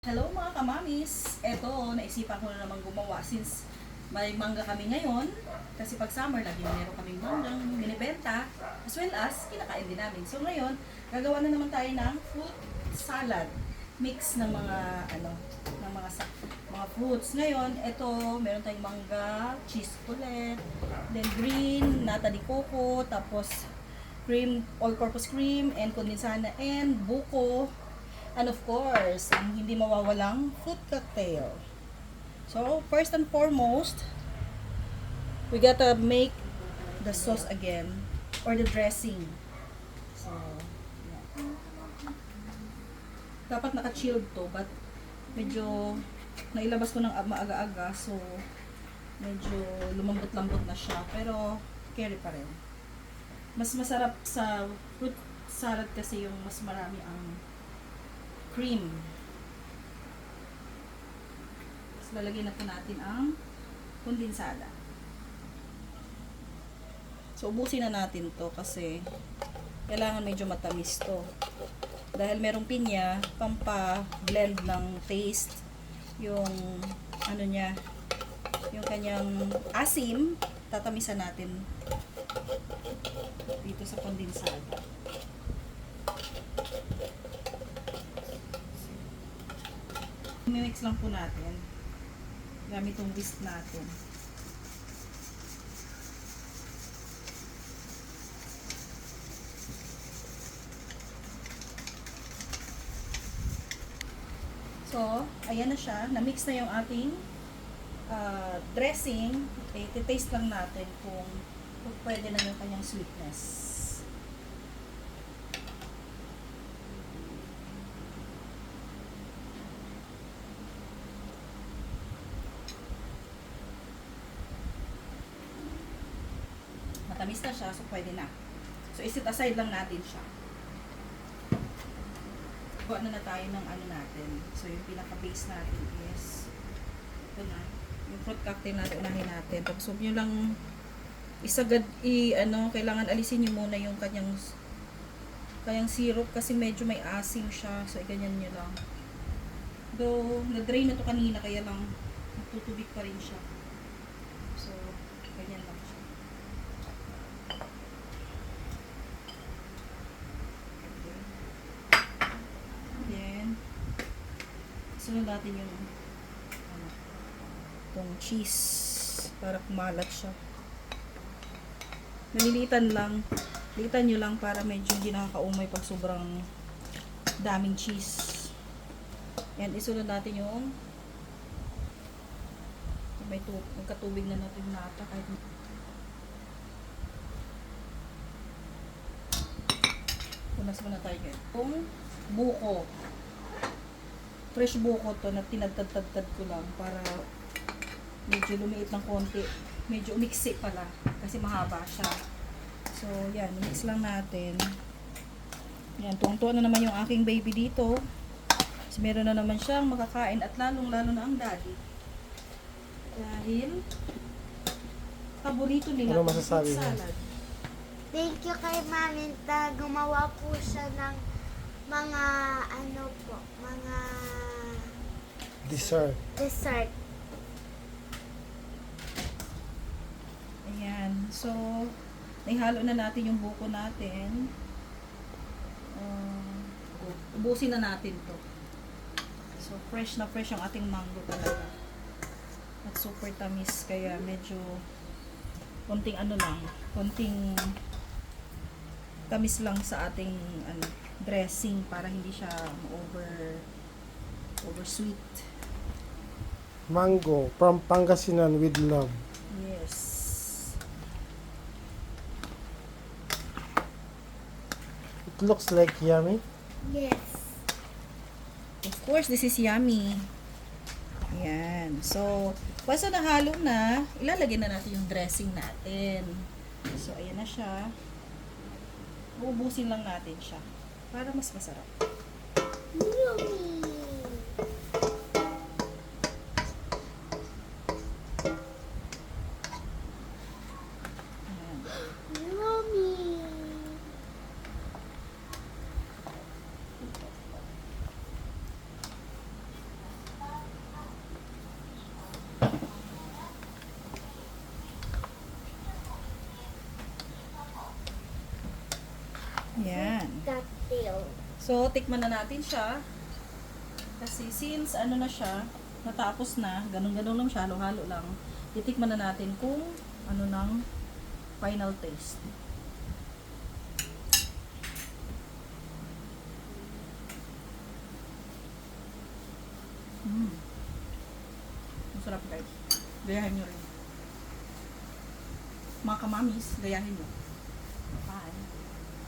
Hello mga kamamis! Eto, naisipan ko na naman gumawa since may mangga kami ngayon. Kasi pag summer, lagi meron kaming manggang binibenta as well as kinakain din namin. So ngayon, gagawa na naman tayo ng fruit salad. Mix ng mga mga fruits. Ngayon, eto, meron tayong mangga, cheese ulit, then green, nata de coco, tapos cream, all-purpose cream, and kondensana, and buko. And of course, ang hindi mawawalang fruit cocktail. So, first and foremost, we gotta make the sauce again, or the dressing. So, yeah. Dapat naka-chilled to, but medyo nailabas ko ng maaga-aga, so medyo lumambot-lambot na siya, pero carry pa rin. Mas masarap sa fruit salad kasi yung mas marami ang cream. Tapos lalagyan na po natin ang kondensada. So ubusin na natin to kasi kailangan medyo matamis to. Dahil merong pinya, pampa-blend ng taste yung ano niya, yung kanyang asim, tatamisan natin dito sa kondensada. Mimix lang po natin gamit yung whisk natin. So, ayan na siya. Na-mix na yung ating dressing. I-taste lang natin kung pwede na yung kanyang sweetness. Matamis na siya, so pwede na. So, isit aside lang natin siya. Gawa na tayo ng ano natin. So, yung pinaka-base natin is ito na. Yung fruit cocktail natin, unahin natin. Tapos, huwag nyo lang isagad, kailangan alisin nyo muna yung kanyang syrup kasi medyo may asim siya. So, ganyan nyo lang. Though, na-drain na to kanina, kaya lang tutubig pa rin siya. So, ganyan lang siya. Sunod natin yung itong cheese para kumalat siya. Nalilitan lang. Litan nyo lang para medyo hindi nakakaumay pag sobrang daming cheese. And isunod natin yung magkatubig na natin nata kahit punas muna tayo ngayon. Itong buko. Fresh buko to na tinadtad-tad ko lang para medyo lumiit ng konti. Medyo umiksi pala kasi mahaba siya. So, yan. Mix lang natin. Yan. Tuwang-tuwa na naman yung aking baby dito. Kasi meron na naman siyang makakain at lalong-lalo na ang daddy. Dahil paborito nila ano masasabi fruit salad. Thank you kay Maminta. Gumawa po siya ng mga mga dessert. Ayan. So, naihalo na natin yung buko natin. Ubusin na natin to. So, fresh na fresh ang ating mango talaga. At super tamis. Kaya medyo konting konting tamis lang sa ating dressing para hindi siya over sweet. Mango from Pangasinan with love. Yes. It looks like yummy. Yes. Of course, this is yummy. Ayan. So, once na nahalo na, ilalagay na natin yung dressing natin. So, ayan na siya. Uubusin lang natin siya para mas masarap. Yummy. Ayan. Yummy. Yan. Cocktail. So, tikman na natin siya. Kasi since ano na siya, natapos na, ganun-ganun lang siya, halo-halo lang. Titikman na natin kung ano ng final taste. Masarap guys. Gayahin nyo rin. Mga kamamis, gayahin nyo.